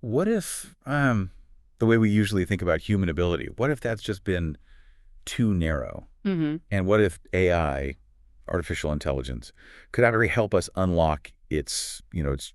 what if the way we usually think about human ability, what if that's just been too narrow? Mm-hmm. And what if AI, artificial intelligence, could actually help us unlock its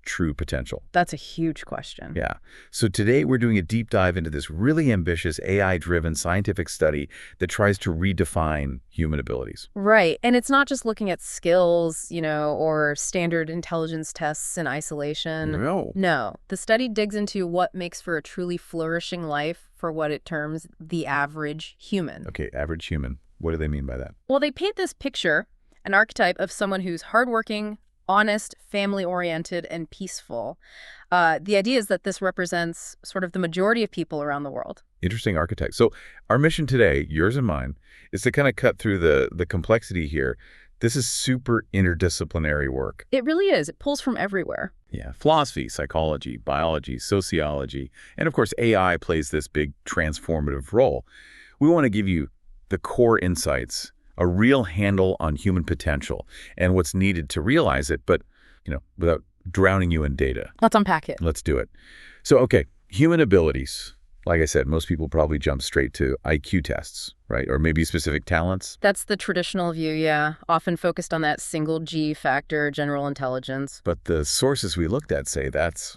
true potential? That's a huge question. Yeah. So today we're doing a deep dive into this really ambitious AI-driven scientific study that tries to redefine human abilities. Right. And it's not just looking at skills, or standard intelligence tests in isolation. No. No. The study digs into what makes for a truly flourishing life for what it terms the average human. Okay, average human. What do they mean by that? Well, they paint this picture, an archetype of someone who's hardworking, honest, family-oriented, and peaceful. The idea is that this represents sort of the majority of people around the world. Interesting archetype. So our mission today, yours and mine, is to kind of cut through the complexity here. This is super interdisciplinary work. It really is. It pulls from everywhere. Yeah, philosophy, psychology, biology, sociology, and of course AI plays this big transformative role. We want to give you the core insights, a real handle on human potential and what's needed to realize it, but, without drowning you in data. Let's unpack it. Let's do it. So, okay, human abilities. Like I said, most people probably jump straight to IQ tests, right? Or maybe specific talents. That's the traditional view, yeah. Often focused on that single G factor, general intelligence. But the sources we looked at say it's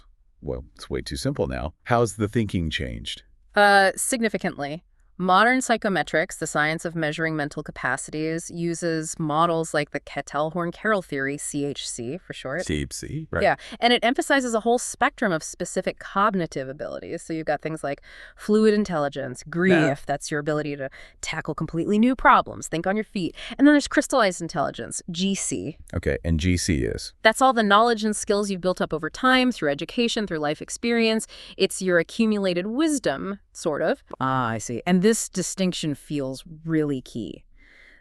way too simple now. How's the thinking changed? Significantly. Modern psychometrics, the science of measuring mental capacities, uses models like the Kettle-Horn-Carroll theory, CHC for short. CHC, right. Yeah, and it emphasizes a whole spectrum of specific cognitive abilities. So you've got things like fluid intelligence, grief, that's your ability to tackle completely new problems, think on your feet. And then there's crystallized intelligence, GC. Okay, and GC is? That's all the knowledge and skills you've built up over time, through education, through life experience. It's your accumulated wisdom, sort of. Ah, I see. And this distinction feels really key.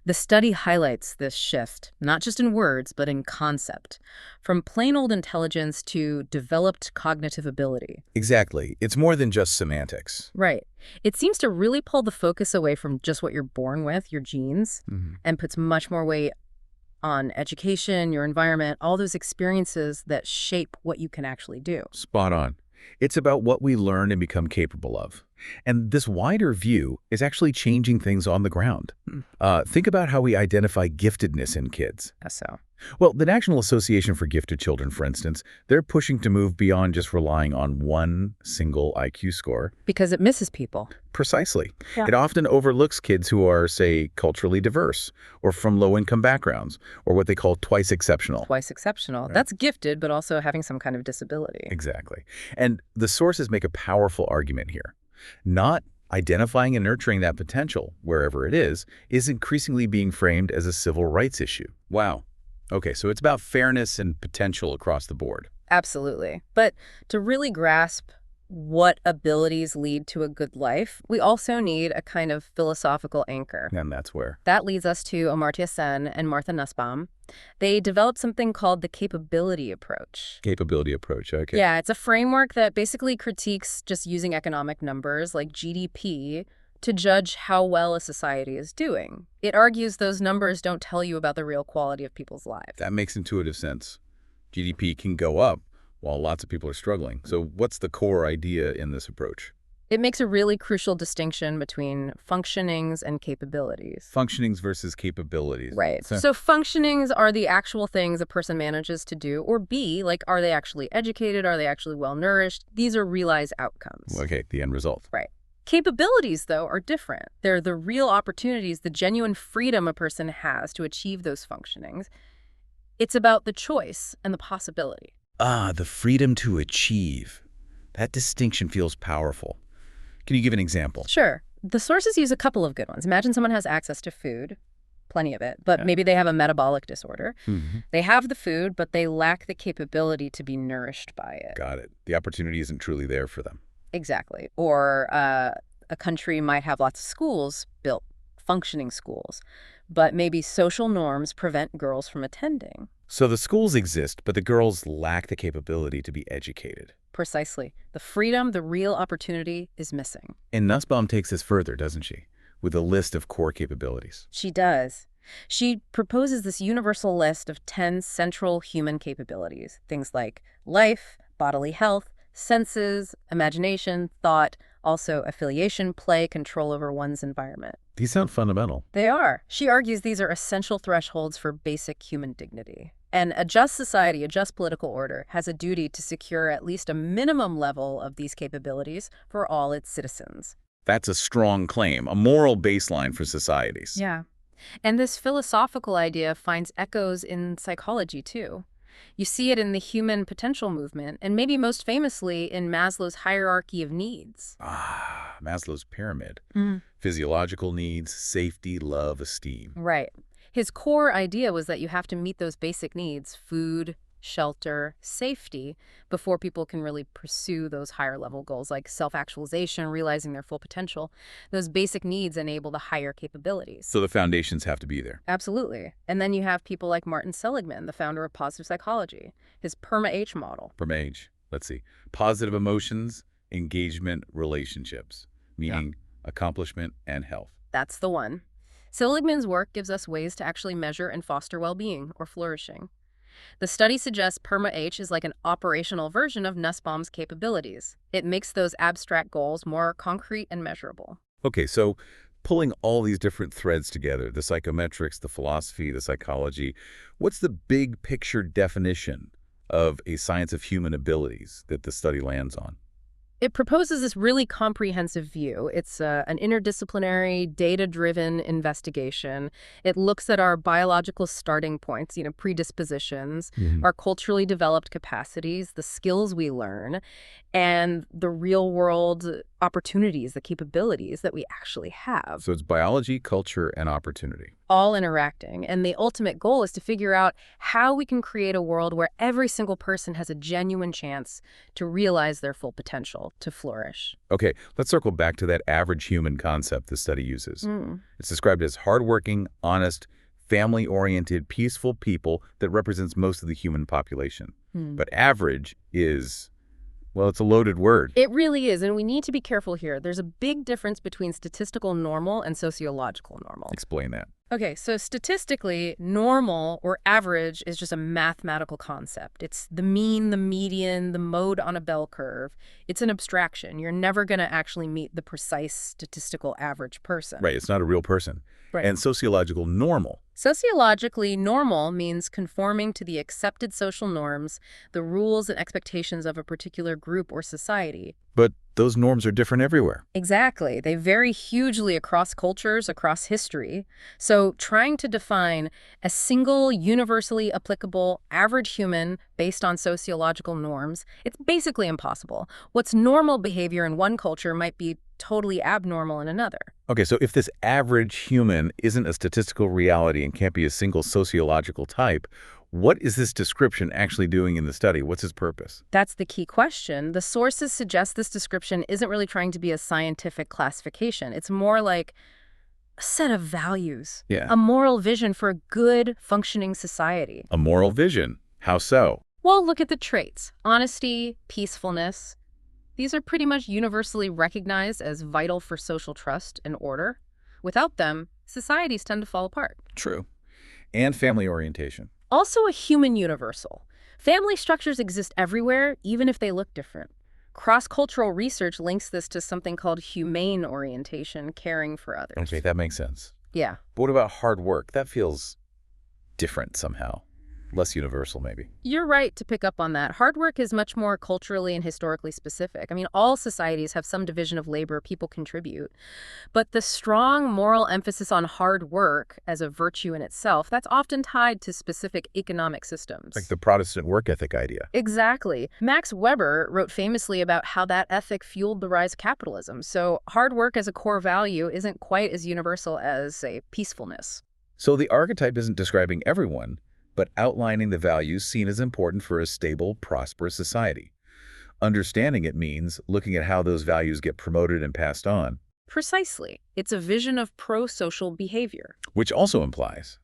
The study highlights this shift, not just in words, but in concept, from plain old intelligence to developed cognitive ability. Exactly. It's more than just semantics. Right. It seems to really pull the focus away from just what you're born with, your genes, and puts much more weight on education, your environment, all those experiences that shape what you can actually do. Spot on. It's about what we learn and become capable of. And this wider view is actually changing things on the ground. Think about how we identify giftedness in kids. So. Well, the National Association for Gifted Children, for instance, they're pushing to move beyond just relying on one single IQ score. Because it misses people. Precisely. Yeah. It often overlooks kids who are, say, culturally diverse or from low-income backgrounds or what they call twice exceptional. Twice exceptional. Right. That's gifted, but also having some kind of disability. Exactly. And the sources make a powerful argument here. Not identifying and nurturing that potential, wherever it is increasingly being framed as a civil rights issue. Wow. Okay, so it's about fairness and potential across the board. Absolutely. But to really grasp what abilities lead to a good life, we also need a kind of philosophical anchor. And that's where? That leads us to Amartya Sen and Martha Nussbaum. They developed something called the capability approach. Capability approach, okay. Yeah, it's a framework that basically critiques just using economic numbers like GDP to judge how well a society is doing. It argues those numbers don't tell you about the real quality of people's lives. That makes intuitive sense. GDP can go up while lots of people are struggling. So what's the core idea in this approach? It makes a really crucial distinction between functionings and capabilities. Functionings versus capabilities. Right. So functionings are the actual things a person manages to do, or B, like, are they actually educated? Are they actually well-nourished? These are realized outcomes. Okay, the end result. Right. Capabilities, though, are different. They're the real opportunities, the genuine freedom a person has to achieve those functionings. It's about the choice and the possibility. The freedom to achieve. That distinction feels powerful. Can you give an example? Sure. The sources use a couple of good ones. Imagine someone has access to food, plenty of it, but maybe they have a metabolic disorder. They have the food, but they lack the capability to be nourished by it. Got it. The opportunity isn't truly there for them. Exactly. Or a country might have lots of schools built, functioning schools, but maybe social norms prevent girls from attending. So the schools exist, but the girls lack the capability to be educated. Precisely. The freedom, the real opportunity is missing. And Nussbaum takes this further, doesn't she? With a list of core capabilities. She does. She proposes this universal list of 10 central human capabilities. Things like life, bodily health, senses, imagination, thought, also affiliation, play, control over one's environment. These sound fundamental. They are. She argues these are essential thresholds for basic human dignity. And a just society, a just political order, has a duty to secure at least a minimum level of these capabilities for all its citizens. That's a strong claim, a moral baseline for societies. Yeah. And this philosophical idea finds echoes in psychology, too. You see it in the human potential movement, and maybe most famously in Maslow's hierarchy of needs. Ah, Maslow's pyramid. Physiological needs, safety, love, esteem. Right. His core idea was that you have to meet those basic needs, food, shelter, safety, before people can really pursue those higher level goals like self-actualization, realizing their full potential. Those basic needs enable the higher capabilities. So the foundations have to be there. Absolutely. And then you have people like Martin Seligman, the founder of positive psychology, his PERMA-H model. PERMA-H. Let's see. Positive emotions, engagement, relationships, meaning accomplishment and health. That's the one. Seligman's work gives us ways to actually measure and foster well-being or flourishing. The study suggests PERMA-H is like an operational version of Nussbaum's capabilities. It makes those abstract goals more concrete and measurable. Okay, so pulling all these different threads together, the psychometrics, the philosophy, the psychology, what's the big picture definition of a science of human abilities that the study lands on? It proposes this really comprehensive view. It's an interdisciplinary, data-driven investigation. It looks at our biological starting points, predispositions, our culturally developed capacities, the skills we learn, and the real-world opportunities, the capabilities that we actually have. So it's biology, culture, and opportunity. All interacting. And the ultimate goal is to figure out how we can create a world where every single person has a genuine chance to realize their full potential, to flourish. Okay, let's circle back to that average human concept the study uses. It's described as hardworking, honest, family-oriented, peaceful people that represents most of the human population. But average is, well, it's a loaded word. It really is, and we need to be careful here. There's a big difference between statistical normal and sociological normal. Explain that. Okay, so statistically, normal or average is just a mathematical concept. It's the mean, the median, the mode on a bell curve. It's an abstraction. You're never going to actually meet the precise statistical average person. Right, it's not a real person. Right. And sociological normal. Sociologically, normal means conforming to the accepted social norms, the rules and expectations of a particular group or society. But those norms are different everywhere. Exactly. They vary hugely across cultures, across history. So trying to define a single, universally applicable average human based on sociological norms, it's basically impossible. What's normal behavior in one culture might be totally abnormal in another. Okay, so if this average human isn't a statistical reality and can't be a single sociological type, what is this description actually doing in the study? What's its purpose? That's the key question. The sources suggest this description isn't really trying to be a scientific classification. It's more like a set of values, a moral vision for a good, functioning society. A moral vision? How so? Well, look at the traits. Honesty, peacefulness. These are pretty much universally recognized as vital for social trust and order. Without them, societies tend to fall apart. True. And family orientation. Also a human universal. Family structures exist everywhere, even if they look different. Cross-cultural research links this to something called humane orientation, caring for others. Okay, that makes sense. Yeah. But what about hard work? That feels different somehow. Less universal, maybe. You're right to pick up on that. Hard work is much more culturally and historically specific. I mean, all societies have some division of labor people contribute. But the strong moral emphasis on hard work as a virtue in itself, that's often tied to specific economic systems. Like the Protestant work ethic idea. Exactly. Max Weber wrote famously about how that ethic fueled the rise of capitalism. So hard work as a core value isn't quite as universal as, say, peacefulness. So the archetype isn't describing everyone, but outlining the values seen as important for a stable, prosperous society. Understanding it means looking at how those values get promoted and passed on. Precisely. It's a vision of pro-social behavior. Which also implies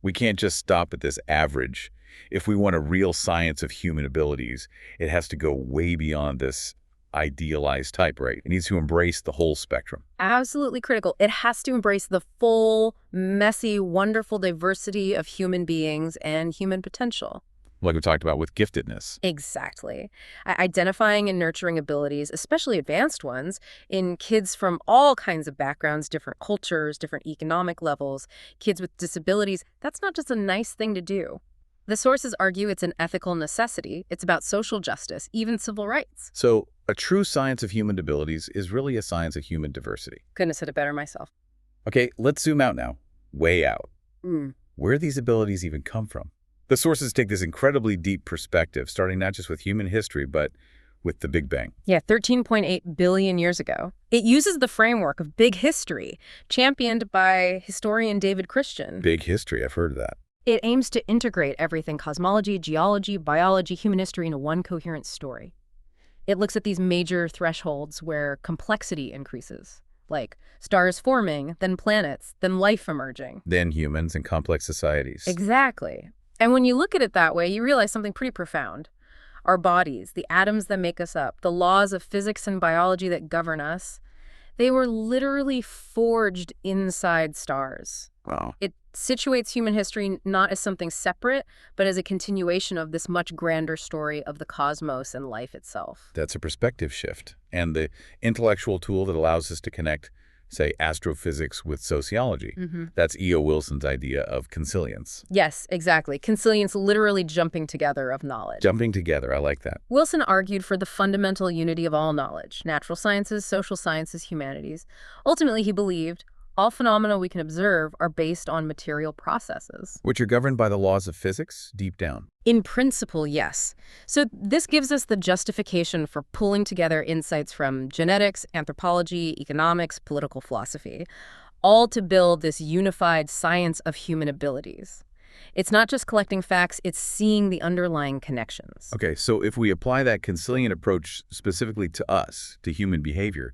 we can't just stop at this average. If we want a real science of human abilities, it has to go way beyond this idealized type, right? It needs to embrace the whole spectrum. Absolutely critical. It has to embrace the full, messy, wonderful diversity of human beings and human potential. like we talked about with giftedness. Exactly. Identifying and nurturing abilities, especially advanced ones, in kids from all kinds of backgrounds, different cultures, different economic levels, kids with disabilities, that's not just a nice thing to do. The sources argue it's an ethical necessity. It's about social justice, even civil rights. So a true science of human abilities is really a science of human diversity. Couldn't have said it better myself. Okay, let's zoom out now. Way out. Where do these abilities even come from? The sources take this incredibly deep perspective, starting not just with human history, but with the Big Bang. Yeah, 13.8 billion years ago. It uses the framework of big history, championed by historian David Christian. Big history, I've heard of that. It aims to integrate everything: cosmology, geology, biology, human history into one coherent story. It looks at these major thresholds where complexity increases, like stars forming, then planets, then life emerging. Then humans and complex societies. Exactly. And when you look at it that way, you realize something pretty profound. Our bodies, the atoms that make us up, the laws of physics and biology that govern us, they were literally forged inside stars. Wow. It situates human history not as something separate, but as a continuation of this much grander story of the cosmos and life itself. That's a perspective shift. And the intellectual tool that allows us to connect, say, astrophysics with sociology. That's E.O. Wilson's idea of consilience. Yes, exactly. Consilience, literally jumping together of knowledge. Jumping together, I like that. Wilson argued for the fundamental unity of all knowledge: natural sciences, social sciences, humanities. Ultimately, he believed all phenomena we can observe are based on material processes. Which are governed by the laws of physics, deep down. In principle, yes. So this gives us the justification for pulling together insights from genetics, anthropology, economics, political philosophy, all to build this unified science of human abilities. It's not just collecting facts, it's seeing the underlying connections. Okay, so if we apply that consilient approach specifically to us, to human behavior,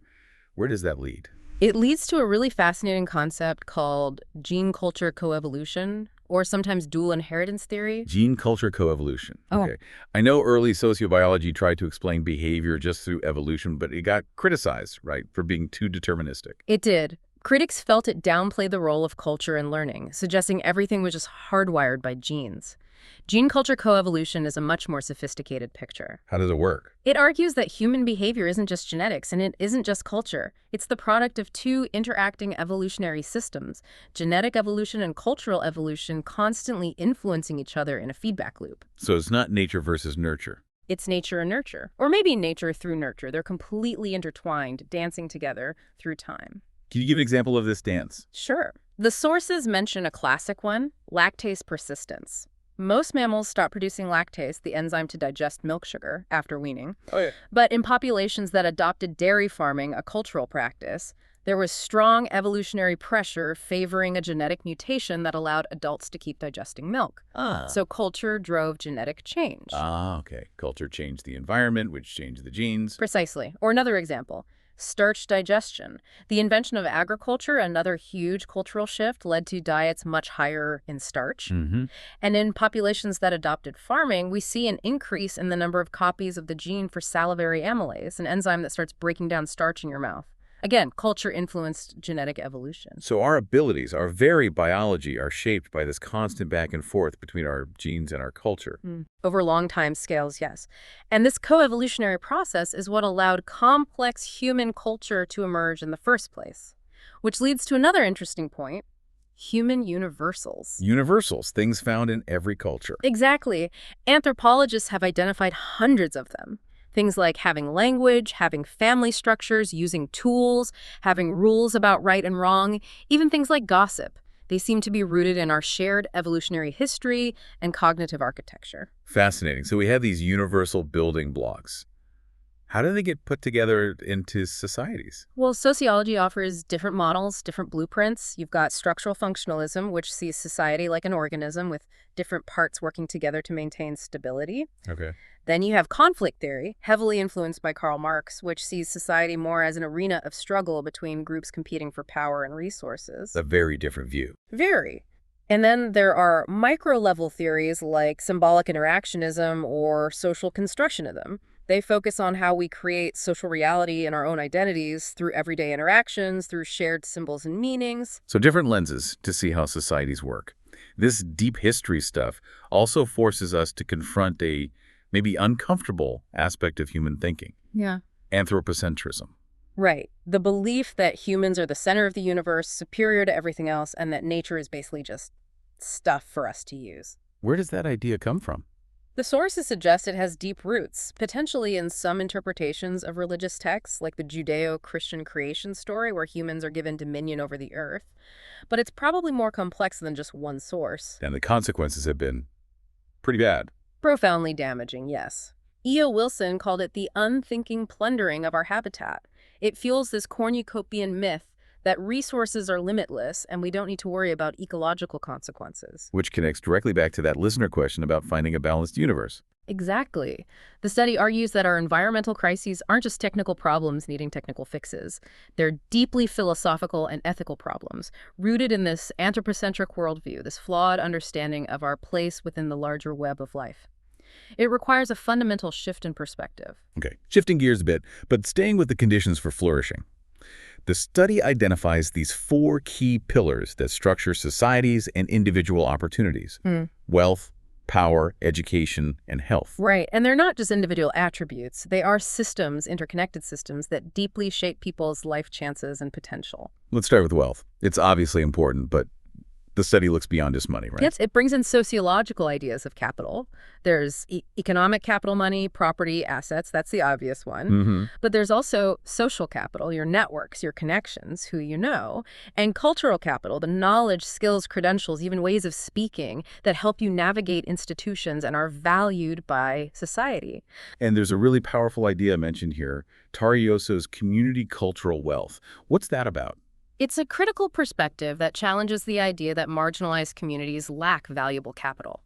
where does that lead? It leads to a really fascinating concept called gene-culture coevolution, or sometimes dual inheritance theory. Gene-culture coevolution. Oh. Okay. I know early sociobiology tried to explain behavior just through evolution, but it got criticized, right, for being too deterministic. It did. Critics felt it downplayed the role of culture in learning, suggesting everything was just hardwired by genes. Gene-culture coevolution is a much more sophisticated picture. How does it work? It argues that human behavior isn't just genetics, and it isn't just culture. It's the product of two interacting evolutionary systems, genetic evolution and cultural evolution, constantly influencing each other in a feedback loop. So it's not nature versus nurture. It's nature and nurture, or maybe nature through nurture. They're completely intertwined, dancing together through time. Can you give an example of this dance? Sure. The sources mention a classic one: lactase persistence. Most mammals stop producing lactase, the enzyme to digest milk sugar, after weaning. Oh, yeah. But in populations that adopted dairy farming, a cultural practice, there was strong evolutionary pressure favoring a genetic mutation that allowed adults to keep digesting milk. So culture drove genetic change. Okay. Culture changed the environment, which changed the genes. Precisely. Or another example: starch digestion. The invention of agriculture, another huge cultural shift, led to diets much higher in starch. And in populations that adopted farming, we see an increase in the number of copies of the gene for salivary amylase, an enzyme that starts breaking down starch in your mouth. Again, culture influenced genetic evolution. So our abilities, our very biology, are shaped by this constant back and forth between our genes and our culture. Over long time scales, yes. And this coevolutionary process is what allowed complex human culture to emerge in the first place. Which leads to another interesting point: human universals. Universals, things found in every culture. Exactly. Anthropologists have identified hundreds of them. Things like having language, having family structures, using tools, having rules about right and wrong, even things like gossip. They seem to be rooted in our shared evolutionary history and cognitive architecture. Fascinating. So we have these universal building blocks. How do they get put together into societies? Well, sociology offers different models, different blueprints. You've got structural functionalism, which sees society like an organism with different parts working together to maintain stability. Okay. Then you have conflict theory, heavily influenced by Karl Marx, which sees society more as an arena of struggle between groups competing for power and resources. A very different view. Very. And then there are micro-level theories like symbolic interactionism or social constructionism. They focus on how we create social reality in our own identities through everyday interactions, through shared symbols and meanings. So different lenses to see how societies work. This deep history stuff also forces us to confront a maybe uncomfortable aspect of human thinking. Yeah. Anthropocentrism. Right. The belief that humans are the center of the universe, superior to everything else, and that nature is basically just stuff for us to use. Where does that idea come from? The sources suggest it has deep roots, potentially in some interpretations of religious texts, like the Judeo-Christian creation story where humans are given dominion over the earth. But it's probably more complex than just one source. And the consequences have been pretty bad. Profoundly damaging, yes. E.O. Wilson called it the unthinking plundering of our habitat. It fuels this cornucopian myth that resources are limitless and we don't need to worry about ecological consequences. Which connects directly back to that listener question about finding a balanced universe. Exactly. The study argues that our environmental crises aren't just technical problems needing technical fixes. They're deeply philosophical and ethical problems, rooted in this anthropocentric worldview, this flawed understanding of our place within the larger web of life. It requires a fundamental shift in perspective. Okay, shifting gears a bit, but staying with the conditions for flourishing. The study identifies these 4 key pillars that structure societies and individual opportunities: wealth, power, education, and health. Right, and they're not just individual attributes. They are systems, interconnected systems, that deeply shape people's life chances and potential. Let's start with wealth. It's obviously important, but the study looks beyond just money, right? Yes, it brings in sociological ideas of capital. There's economic capital, money, property, assets. That's the obvious one. But there's also social capital, your networks, your connections, who you know, and cultural capital, the knowledge, skills, credentials, even ways of speaking that help you navigate institutions and are valued by society. And there's a really powerful idea mentioned here, Tara Yoso's community cultural wealth. What's that about? It's a critical perspective that challenges the idea that marginalized communities lack valuable capital.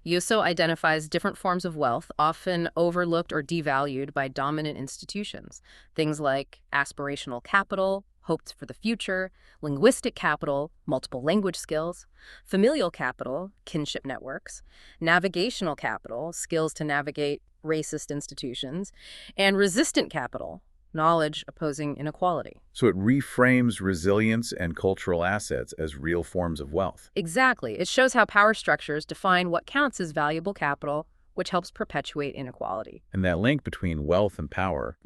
Yoso identifies different forms of wealth, often overlooked or devalued by dominant institutions. Things like aspirational capital, hopes for the future, linguistic capital, multiple language skills, familial capital, kinship networks, navigational capital, skills to navigate racist institutions, and resistant capital, knowledge opposing inequality. So it reframes resilience and cultural assets as real forms of wealth. Exactly. It shows how power structures define what counts as valuable capital, which helps perpetuate inequality. And that link between wealth and power,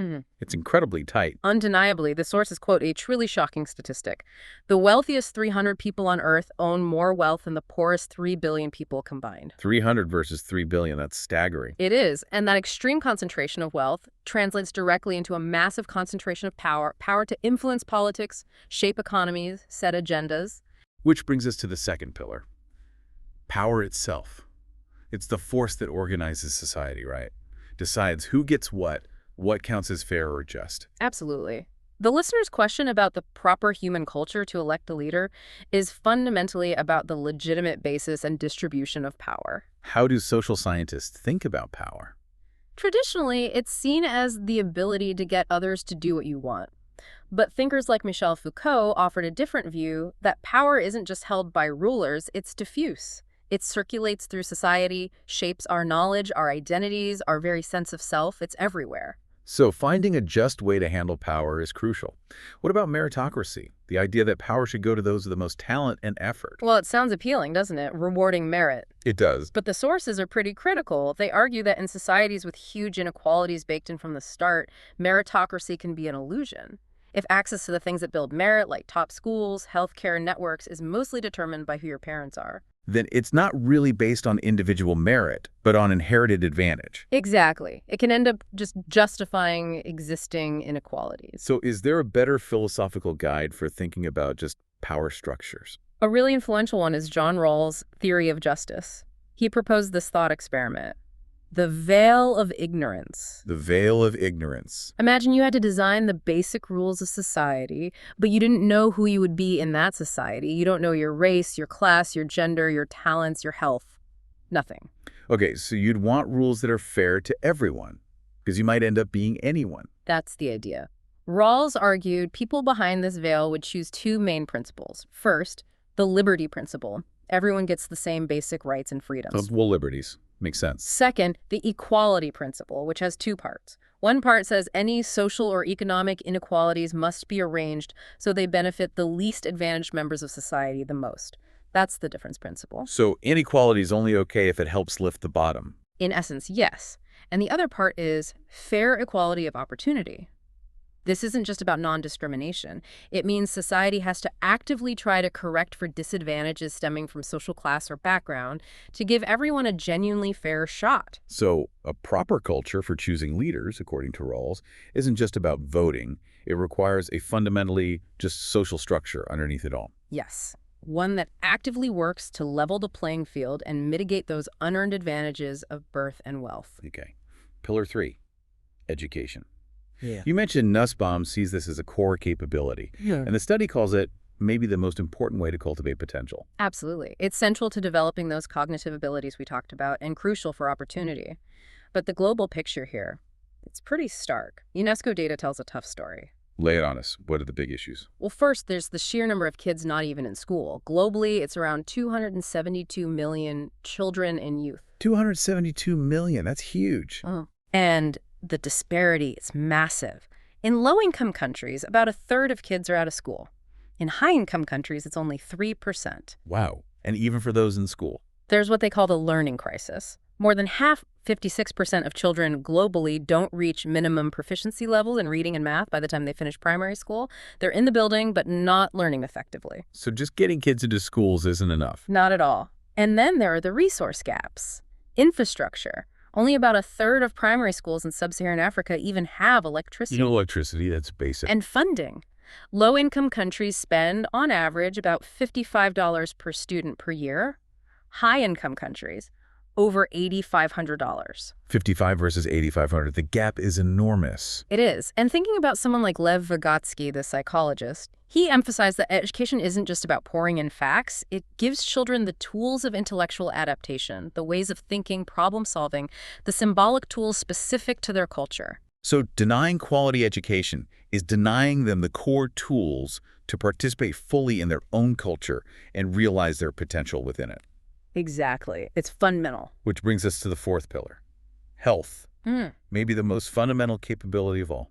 it's incredibly tight. Undeniably, the sources quote a truly shocking statistic. The wealthiest 300 people on Earth own more wealth than the poorest 3 billion people combined. 300 versus 3 billion, that's staggering. It is, and that extreme concentration of wealth translates directly into a massive concentration of power to influence politics, shape economies, set agendas. Which brings us to the second pillar, power itself. It's the force that organizes society, right? Decides who gets what counts as fair or just. Absolutely. The listener's question about the proper human culture to elect a leader is fundamentally about the legitimate basis and distribution of power. How do social scientists think about power? Traditionally, it's seen as the ability to get others to do what you want. But thinkers like Michel Foucault offered a different view that power isn't just held by rulers, it's diffuse. It circulates through society, shapes our knowledge, our identities, our very sense of self. It's everywhere. So finding a just way to handle power is crucial. What about meritocracy? The idea that power should go to those with the most talent and effort. Well, it sounds appealing, doesn't it? Rewarding merit. It does. But the sources are pretty critical. They argue that in societies with huge inequalities baked in from the start, meritocracy can be an illusion. If access to the things that build merit, like top schools, healthcare, networks, is mostly determined by who your parents are, then it's not really based on individual merit, but on inherited advantage. Exactly. It can end up just justifying existing inequalities. So is there a better philosophical guide for thinking about just power structures? A really influential one is John Rawls' theory of justice. He proposed this thought experiment. The veil of ignorance. The veil of ignorance. Imagine you had to design the basic rules of society, but you didn't know who you would be in that society. You don't know your race, your class, your gender, your talents, your health. Nothing. Okay, so you'd want rules that are fair to everyone, because you might end up being anyone. That's the idea. Rawls argued people behind this veil would choose 2 main principles. First, the liberty principle. Everyone gets the same basic rights and freedoms. Well, liberties. Makes sense. Second, the equality principle, which has 2 parts. One part says any social or economic inequalities must be arranged so they benefit the least advantaged members of society the most. That's the difference principle. So inequality is only okay if it helps lift the bottom. In essence, yes. And the other part is fair equality of opportunity. This isn't just about non-discrimination. It means society has to actively try to correct for disadvantages stemming from social class or background to give everyone a genuinely fair shot. So a proper culture for choosing leaders, according to Rawls, isn't just about voting. It requires a fundamentally just social structure underneath it all. Yes. One that actively works to level the playing field and mitigate those unearned advantages of birth and wealth. Okay. Pillar 3, education. Yeah. You mentioned Nussbaum sees this as a core capability, and the study calls it maybe the most important way to cultivate potential. Absolutely. It's central to developing those cognitive abilities we talked about and crucial for opportunity. But the global picture here, it's pretty stark. UNESCO data tells a tough story. Lay it on us. What are the big issues? Well, first, there's the sheer number of kids not even in school. Globally, it's around 272 million children and youth. 272 million. That's huge. And the disparity is massive. In low-income countries, about a third of kids are out of school. In high-income countries, it's only 3%. Wow. And even for those in school. There's what they call the learning crisis. More than half, 56% of children globally don't reach minimum proficiency levels in reading and math by the time they finish primary school. They're in the building, but not learning effectively. So just getting kids into schools isn't enough. Not at all. And then there are the resource gaps. Infrastructure. Only about a third of primary schools in sub-Saharan Africa even have electricity. Electricity, that's basic. And funding. Low-income countries spend, on average, about $55 per student per year. High-income countries, over $8,500. 55 versus 8,500. The gap is enormous. It is. And thinking about someone like Lev Vygotsky, the psychologist, he emphasized that education isn't just about pouring in facts. It gives children the tools of intellectual adaptation, the ways of thinking, problem solving, the symbolic tools specific to their culture. So denying quality education is denying them the core tools to participate fully in their own culture and realize their potential within it. Exactly. It's fundamental. Which brings us to the 4th pillar, health. Maybe the most fundamental capability of all,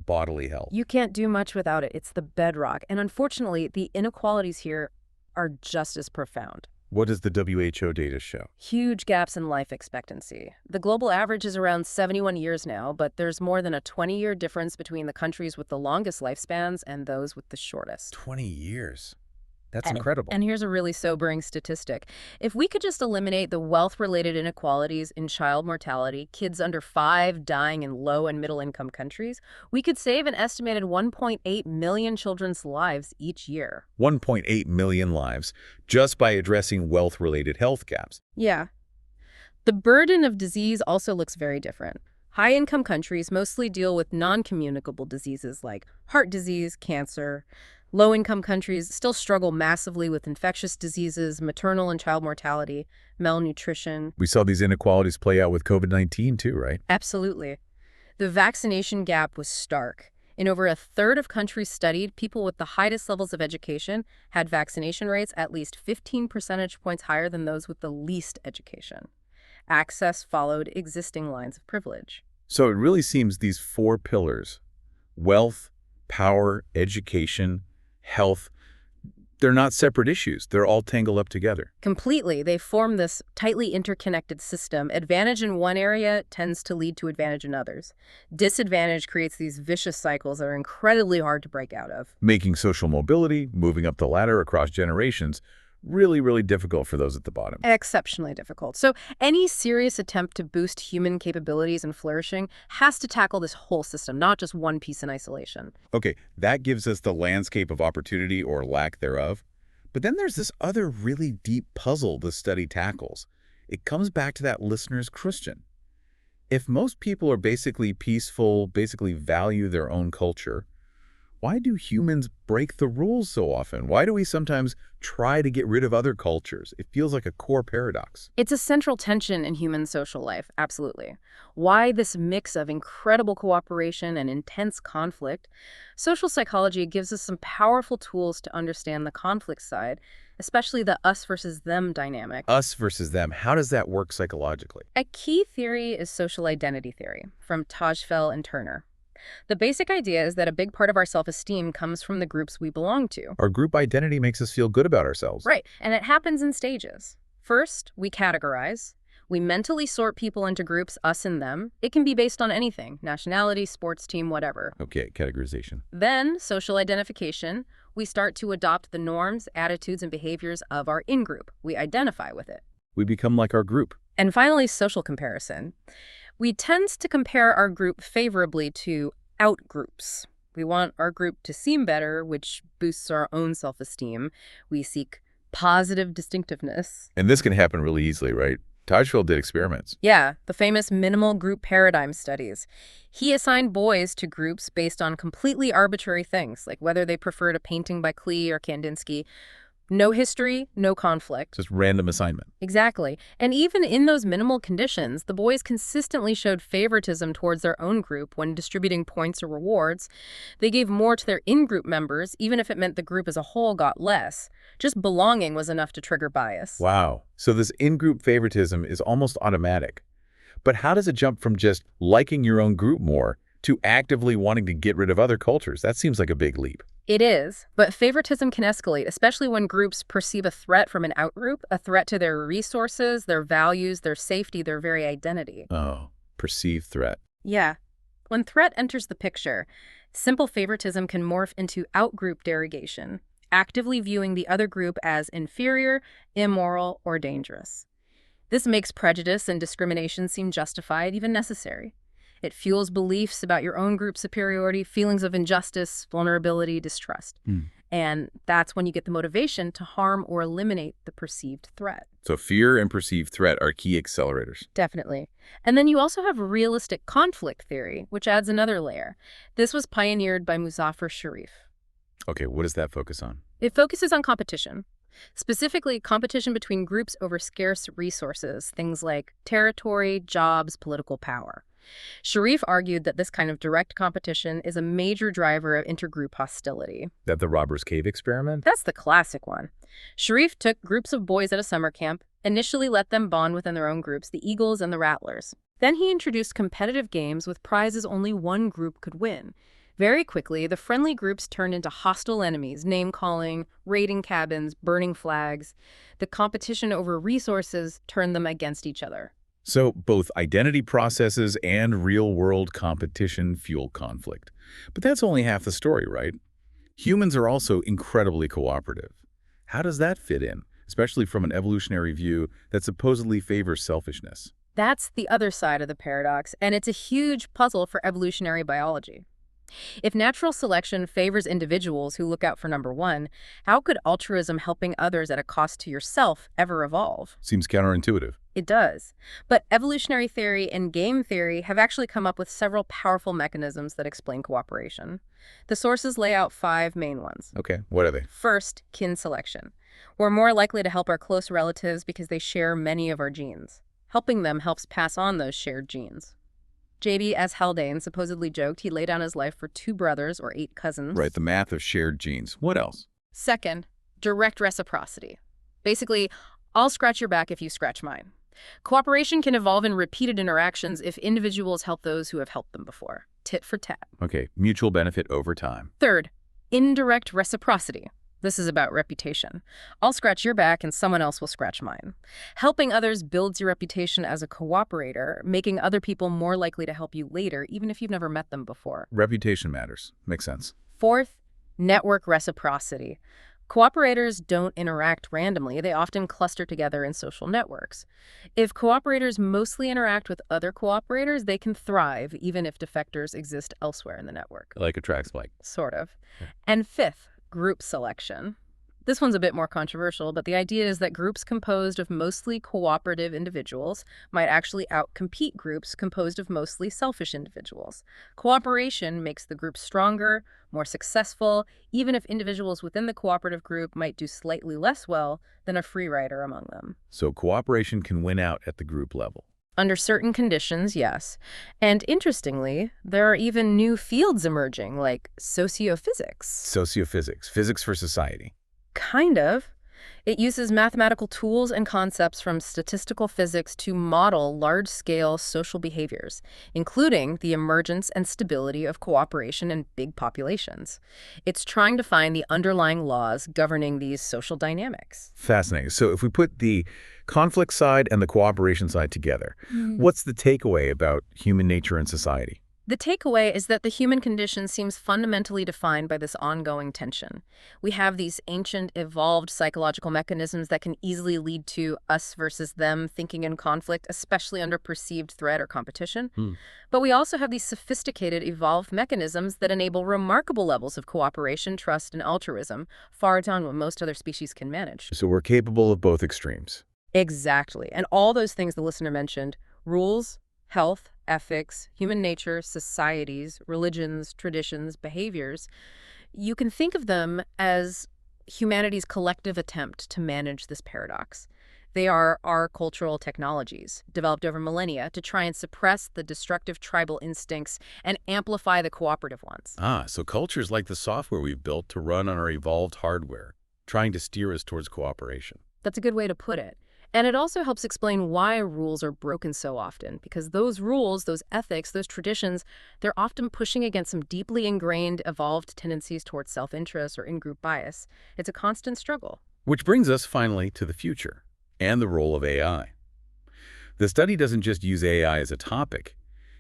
bodily health. You can't do much without it. It's the bedrock. And unfortunately, the inequalities here are just as profound. What does the WHO data show? Huge gaps in life expectancy. The global average is around 71 years now, but there's more than a 20-year difference between the countries with the longest lifespans and those with the shortest. 20 years. That's incredible. And here's a really sobering statistic. If we could just eliminate the wealth-related inequalities in child mortality, kids under 5 dying in low and middle-income countries, we could save an estimated 1.8 million children's lives each year. 1.8 million lives just by addressing wealth-related health gaps. Yeah. The burden of disease also looks very different. High-income countries mostly deal with non-communicable diseases like heart disease, cancer. Low-income countries still struggle massively with infectious diseases, maternal and child mortality, malnutrition. We saw these inequalities play out with COVID-19 too, right? Absolutely. The vaccination gap was stark. In over a third of countries studied, people with the highest levels of education had vaccination rates at least 15 percentage points higher than those with the least education. Access followed existing lines of privilege. So it really seems these 4 pillars, wealth, power, education, health, they're not separate issues. They're all tangled up together. Completely. They form this tightly interconnected system. Advantage in one area tends to lead to advantage in others. Disadvantage creates these vicious cycles that are incredibly hard to break out of. Making social mobility, moving up the ladder across generations, really, really difficult for those at the bottom. Exceptionally difficult. So any serious attempt to boost human capabilities and flourishing has to tackle this whole system, not just one piece in isolation. Okay, that gives us the landscape of opportunity or lack thereof. But then there's this other really deep puzzle the study tackles. It comes back to that listener's Christian. If most people are basically peaceful, basically value their own culture, why do humans break the rules so often? Why do we sometimes try to get rid of other cultures? It feels like a core paradox. It's a central tension in human social life, absolutely. Why this mix of incredible cooperation and intense conflict? Social psychology gives us some powerful tools to understand the conflict side, especially the us versus them dynamic. Us versus them, how does that work psychologically? A key theory is social identity theory from Tajfel and Turner. The basic idea is that a big part of our self-esteem comes from the groups we belong to. Our group identity makes us feel good about ourselves. Right, and it happens in stages. First, we categorize. We mentally sort people into groups, us and them. It can be based on anything, nationality, sports team, whatever. Okay, categorization. Then, social identification. We start to adopt the norms, attitudes, and behaviors of our in-group. We identify with it. We become like our group. And finally, social comparison. We tend to compare our group favorably to out-groups. We want our group to seem better, which boosts our own self-esteem. We seek positive distinctiveness. And this can happen really easily, right? Tajfel did experiments. Yeah, the famous minimal group paradigm studies. He assigned boys to groups based on completely arbitrary things, like whether they preferred a painting by Klee or Kandinsky. No history, no conflict. Just random assignment. Exactly. And even in those minimal conditions, the boys consistently showed favoritism towards their own group when distributing points or rewards. They gave more to their in-group members, even if it meant the group as a whole got less. Just belonging was enough to trigger bias. Wow. So this in-group favoritism is almost automatic. But how does it jump from just liking your own group more to actively wanting to get rid of other cultures? That seems like a big leap. It is, but favoritism can escalate, especially when groups perceive a threat from an outgroup, a threat to their resources, their values, their safety, their very identity. Oh, perceived threat. Yeah. When threat enters the picture, simple favoritism can morph into outgroup derogation, actively viewing the other group as inferior, immoral, or dangerous. This makes prejudice and discrimination seem justified, even necessary. It fuels beliefs about your own group's superiority, feelings of injustice, vulnerability, distrust. And that's when you get the motivation to harm or eliminate the perceived threat. So fear and perceived threat are key accelerators. Definitely. And then you also have realistic conflict theory, which adds another layer. This was pioneered by Muzaffar Sharif. Okay, what does that focus on? It focuses on competition. Specifically, competition between groups over scarce resources, things like territory, jobs, political power. Sharif argued that this kind of direct competition is a major driver of intergroup hostility. That the Robbers Cave experiment? That's the classic one. Sharif took groups of boys at a summer camp, initially let them bond within their own groups, the Eagles and the Rattlers. Then he introduced competitive games with prizes only one group could win. Very quickly, the friendly groups turned into hostile enemies, name-calling, raiding cabins, burning flags. The competition over resources turned them against each other. So both identity processes and real-world competition fuel conflict. But that's only half the story, right? Humans are also incredibly cooperative. How does that fit in, especially from an evolutionary view that supposedly favors selfishness? That's the other side of the paradox, and it's a huge puzzle for evolutionary biology. If natural selection favors individuals who look out for number one, how could altruism helping others at a cost to yourself ever evolve? Seems counterintuitive. It does. But evolutionary theory and game theory have actually come up with several powerful mechanisms that explain cooperation. The sources lay out 5 main ones. Okay, what are they? First, kin selection. We're more likely to help our close relatives because they share many of our genes. Helping them helps pass on those shared genes. J.B. S. Haldane supposedly joked he laid down his life for 2 brothers or 8 cousins. Right, the math of shared genes. What else? Second, direct reciprocity. Basically, I'll scratch your back if you scratch mine. Cooperation can evolve in repeated interactions if individuals help those who have helped them before. Tit for tat. Okay, mutual benefit over time. Third, indirect reciprocity. This is about reputation. I'll scratch your back and someone else will scratch mine. Helping others builds your reputation as a cooperator, making other people more likely to help you later, even if you've never met them before. Reputation matters. Makes sense. Fourth, network reciprocity. Cooperators don't interact randomly. They often cluster together in social networks. If cooperators mostly interact with other cooperators, they can thrive, even if defectors exist elsewhere in the network. Like attracts like. Sort of. And fifth, group selection. This one's a bit more controversial, but the idea is that groups composed of mostly cooperative individuals might actually outcompete groups composed of mostly selfish individuals. Cooperation makes the group stronger, more successful, even if individuals within the cooperative group might do slightly less well than a free rider among them. So cooperation can win out at the group level. Under certain conditions, yes. And interestingly, there are even new fields emerging, like sociophysics. Sociophysics, physics for society. Kind of. It uses mathematical tools and concepts from statistical physics to model large-scale social behaviors, including the emergence and stability of cooperation in big populations. It's trying to find the underlying laws governing these social dynamics. Fascinating. So if we put the conflict side and the cooperation side together, what's the takeaway about human nature and society? The takeaway is that the human condition seems fundamentally defined by this ongoing tension. We have these ancient, evolved psychological mechanisms that can easily lead to us versus them thinking in conflict, especially under perceived threat or competition. But we also have these sophisticated, evolved mechanisms that enable remarkable levels of cooperation, trust, and altruism, far beyond what most other species can manage. So we're capable of both extremes. Exactly. And all those things the listener mentioned, rules, health, ethics, human nature, societies, religions, traditions, behaviors, you can think of them as humanity's collective attempt to manage this paradox. They are our cultural technologies, developed over millennia to try and suppress the destructive tribal instincts and amplify the cooperative ones. So culture's like the software we've built to run on our evolved hardware, trying to steer us towards cooperation. That's a good way to put it. And it also helps explain why rules are broken so often, because those rules, those ethics, those traditions, they're often pushing against some deeply ingrained, evolved tendencies towards self-interest or in-group bias. It's a constant struggle. Which brings us finally to the future and the role of AI. The study doesn't just use AI as a topic.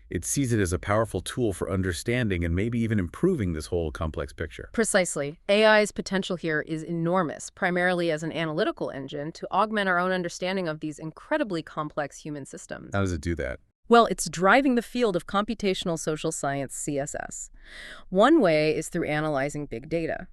It sees it as a powerful tool for understanding and maybe even improving this whole complex picture. Precisely. AI's potential here is enormous, primarily as an analytical engine to augment our own understanding of these incredibly complex human systems. How does it do that? Well, it's driving the field of computational social science, CSS. One way is through analyzing big data.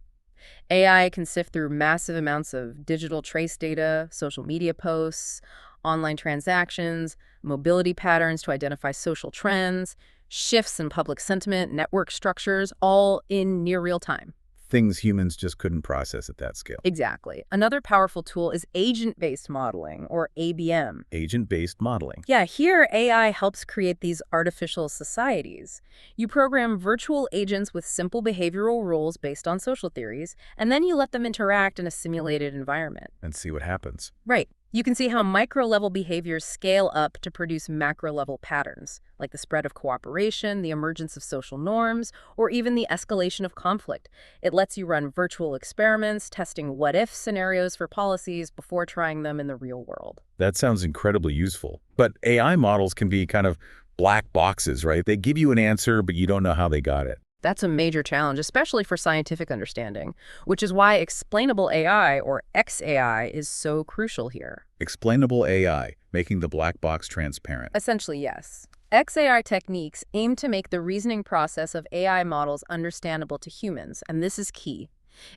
AI can sift through massive amounts of digital trace data, social media posts, online transactions, mobility patterns to identify social trends, shifts in public sentiment, network structures, all in near real time. Things humans just couldn't process at that scale. Exactly. Another powerful tool is agent-based modeling, or ABM. Agent-based modeling. Yeah, here AI helps create these artificial societies. You program virtual agents with simple behavioral rules based on social theories, and then you let them interact in a simulated environment. And see what happens. Right. You can see how micro-level behaviors scale up to produce macro-level patterns, like the spread of cooperation, the emergence of social norms, or even the escalation of conflict. It lets you run virtual experiments, testing what-if scenarios for policies before trying them in the real world. That sounds incredibly useful. But AI models can be kind of black boxes, right? They give you an answer, but you don't know how they got it. That's a major challenge, especially for scientific understanding, which is why explainable AI, or XAI, is so crucial here. Explainable AI, making the black box transparent. Essentially, yes. XAI techniques aim to make the reasoning process of AI models understandable to humans, and this is key.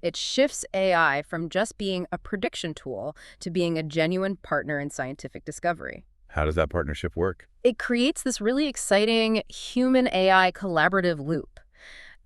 It shifts AI from just being a prediction tool to being a genuine partner in scientific discovery. How does that partnership work? It creates this really exciting human-AI collaborative loop.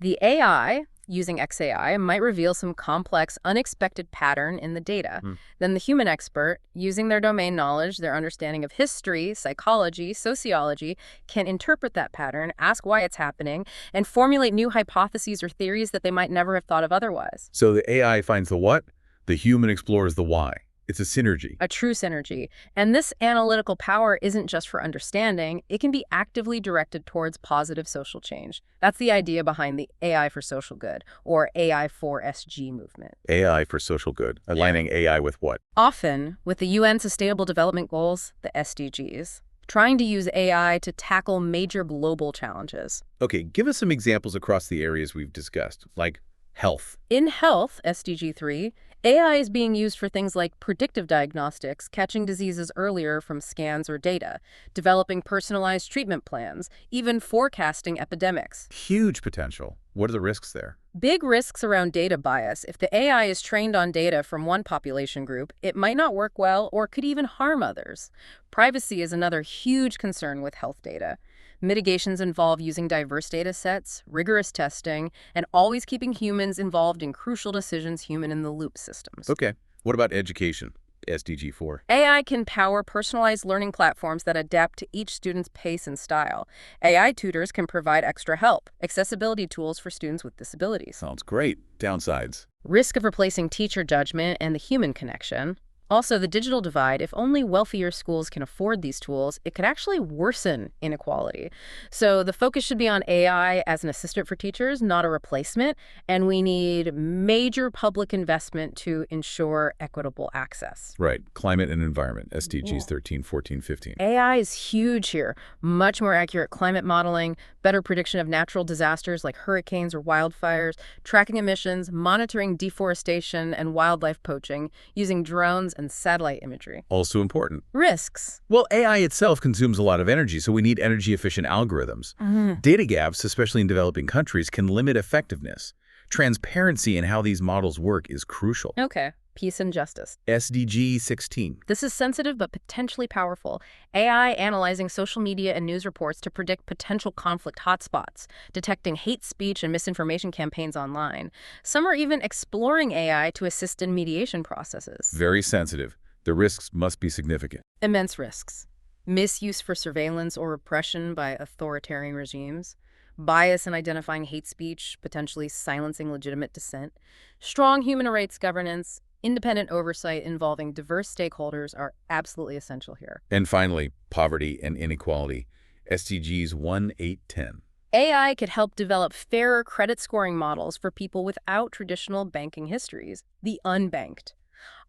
The AI, using XAI, might reveal some complex, unexpected pattern in the data. Then the human expert, using their domain knowledge, their understanding of history, psychology, sociology, can interpret that pattern, ask why it's happening, and formulate new hypotheses or theories that they might never have thought of otherwise. So the AI finds the what, the human explores the why. It's a synergy. A true synergy. And this analytical power isn't just for understanding, it can be actively directed towards positive social change. That's the idea behind the AI for social good, or AI for SG movement. AI for social good, aligning AI with what? Often, with the UN Sustainable Development Goals, the SDGs, trying to use AI to tackle major global challenges. Okay, give us some examples across the areas we've discussed, like health. In health, SDG 3, AI is being used for things like predictive diagnostics, catching diseases earlier from scans or data, developing personalized treatment plans, even forecasting epidemics. Huge potential. What are the risks there? Big risks around data bias. If the AI is trained on data from one population group, it might not work well or could even harm others. Privacy is another huge concern with health data. Mitigations involve using diverse data sets, rigorous testing, and always keeping humans involved in crucial decisions, human-in-the-loop systems. Okay. What about education? SDG 4? AI can power personalized learning platforms that adapt to each student's pace and style. AI tutors can provide extra help, accessibility tools for students with disabilities. Sounds great. Downsides. Risk of replacing teacher judgment and the human connection. Also, the digital divide. If only wealthier schools can afford these tools, it could actually worsen inequality. So the focus should be on AI as an assistant for teachers, not a replacement, and we need major public investment to ensure equitable access. Right. Climate and environment, SDGs 13, 14, 15. AI is huge here. Much more accurate climate modeling, better prediction of natural disasters like hurricanes or wildfires, tracking emissions, monitoring deforestation and wildlife poaching, using drones and satellite imagery. Also important. Risks. Well, AI itself consumes a lot of energy, so we need energy-efficient algorithms. Data gaps, especially in developing countries, can limit effectiveness. Transparency in how these models work is crucial. Okay. Peace and justice. SDG 16. This is sensitive but potentially powerful. AI analyzing social media and news reports to predict potential conflict hotspots, detecting hate speech and misinformation campaigns online. Some are even exploring AI to assist in mediation processes. Very sensitive. The risks must be significant. Immense risks. Misuse for surveillance or repression by authoritarian regimes. Bias in identifying hate speech, potentially silencing legitimate dissent. Strong human rights governance. Independent oversight involving diverse stakeholders are absolutely essential here. And finally, poverty and inequality, SDGs 1, 8, 10. AI could help develop fairer credit scoring models for people without traditional banking histories, the unbanked,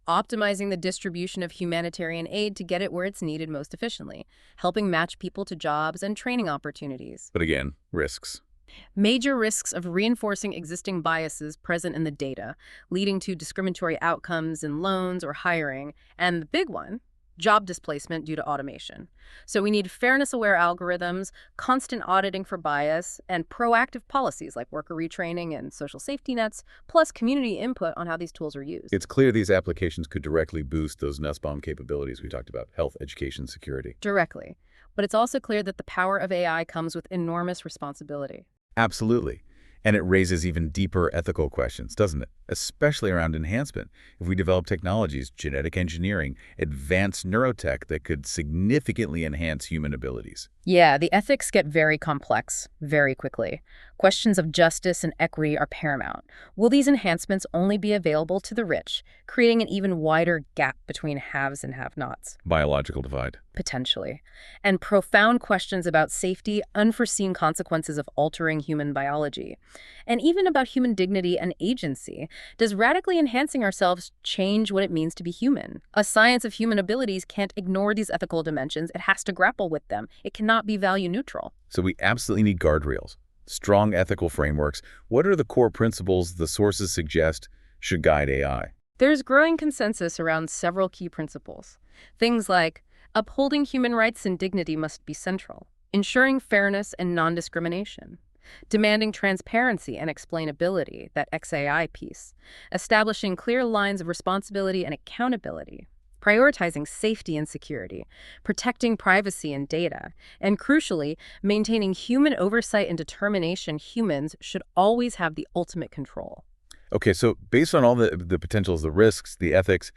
optimizing the distribution of humanitarian aid to get it where it's needed most efficiently, helping match people to jobs and training opportunities. But again, risks. Major risks of reinforcing existing biases present in the data, leading to discriminatory outcomes in loans or hiring, and the big one, job displacement due to automation. So we need fairness-aware algorithms, constant auditing for bias, and proactive policies like worker retraining and social safety nets, plus community input on how these tools are used. It's clear these applications could directly boost those Nussbaum capabilities we talked about, health, education, security. Directly. But it's also clear that the power of AI comes with enormous responsibility. Absolutely. And it raises even deeper ethical questions, doesn't it? Especially around enhancement. If we develop technologies, genetic engineering, advanced neurotech that could significantly enhance human abilities. Yeah, the ethics get very complex very quickly. Questions of justice and equity are paramount. Will these enhancements only be available to the rich, creating an even wider gap between haves and have-nots? Biological divide. Potentially. And profound questions about safety, unforeseen consequences of altering human biology, and even about human dignity and agency. Does radically enhancing ourselves change what it means to be human? A science of human abilities can't ignore these ethical dimensions. It has to grapple with them. It cannot be value neutral. So we absolutely need guardrails, strong ethical frameworks. What are the core principles the sources suggest should guide AI? There's growing consensus around several key principles. Things like upholding human rights and dignity must be central, ensuring fairness and non-discrimination, demanding transparency and explainability, that XAI piece, establishing clear lines of responsibility and accountability, prioritizing safety and security, protecting privacy and data, and crucially, maintaining human oversight and determination. Humans should always have the ultimate control. Okay, so based on all the potentials, the risks, the ethics,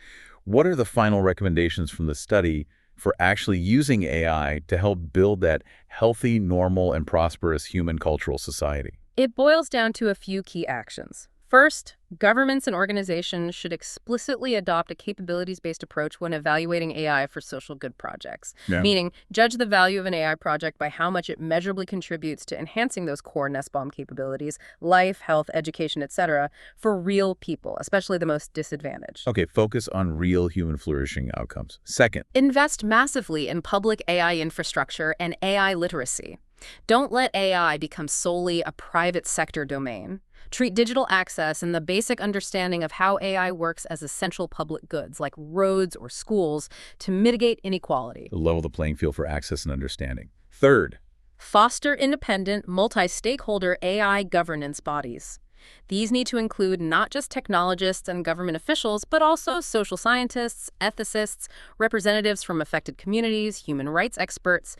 what are the final recommendations from the study for actually using AI to help build that healthy, normal, and prosperous human cultural society? It boils down to a few key actions. First, governments and organizations should explicitly adopt a capabilities-based approach when evaluating AI for social good projects. Meaning, judge the value of an AI project by how much it measurably contributes to enhancing those core Nussbaum capabilities, life, health, education, etc., for real people, especially the most disadvantaged. Okay, focus on real human flourishing outcomes. Second, invest massively in public AI infrastructure and AI literacy. Don't let AI become solely a private sector domain. Treat digital access and the basic understanding of how AI works as essential public goods, like roads or schools, to mitigate inequality. level the playing field for access and understanding. Third, foster independent, multi-stakeholder AI governance bodies. These need to include not just technologists and government officials, but also social scientists, ethicists, representatives from affected communities, human rights experts.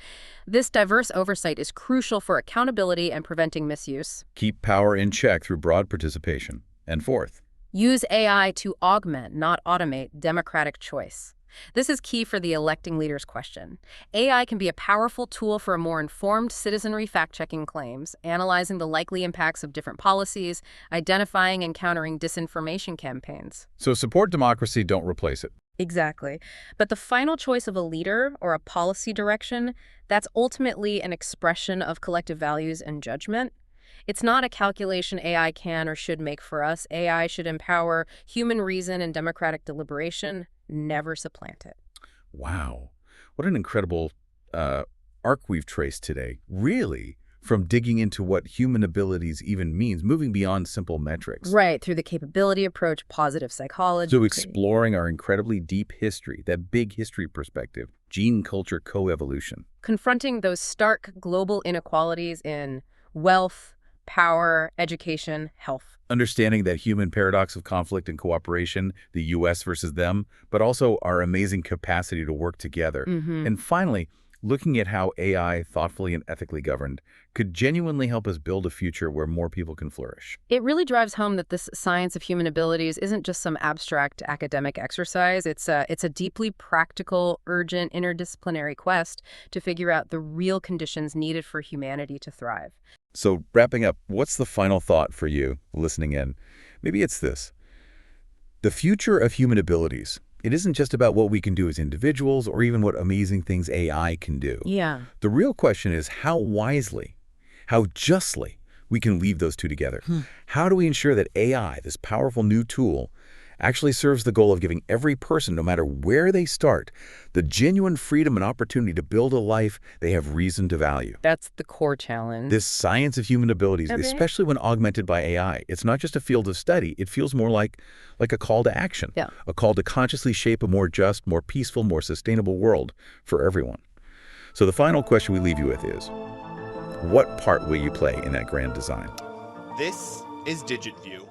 This diverse oversight is crucial for accountability and preventing misuse. keep power in check through broad participation. And fourth, Use AI to augment, not automate, democratic choice. This is key for the electing leaders question. AI can be a powerful tool for a more informed citizenry fact-checking claims, analyzing the likely impacts of different policies, identifying and countering disinformation campaigns. So support democracy, don't replace it. Exactly. But the final choice of a leader or a policy direction, that's ultimately an expression of collective values and judgment. It's not a calculation AI can or should make for us. AI should empower human reason and democratic deliberation, never supplant it. Wow. What an incredible arc we've traced today. Really, from digging into what human abilities even means, moving beyond simple metrics. Right, through the capability approach, positive psychology. So exploring our incredibly deep history, that big history perspective, gene-culture coevolution. Confronting those stark global inequalities in wealth, power, education, health. Understanding that human paradox of conflict and cooperation, the U.S. versus them, but also our amazing capacity to work together. And finally, looking at how AI, thoughtfully and ethically governed, could genuinely help us build a future where more people can flourish. It really drives home that this science of human abilities isn't just some abstract academic exercise. It's a deeply practical, urgent, interdisciplinary quest to figure out the real conditions needed for humanity to thrive. So wrapping up, what's the final thought for you listening in? Maybe it's this. The future of human abilities, it isn't just about what we can do as individuals or even what amazing things AI can do. Yeah. The real question is how wisely, how justly we can weave those two together. How do we ensure that AI, this powerful new tool, actually serves the goal of giving every person, no matter where they start, the genuine freedom and opportunity to build a life they have reason to value? That's the core challenge. This science of human abilities, especially when augmented by AI, it's not just a field of study. It feels more like a call to action, a call to consciously shape a more just, more peaceful, more sustainable world for everyone. So the final question we leave you with is, what part will you play in that grand design? This is DigitView.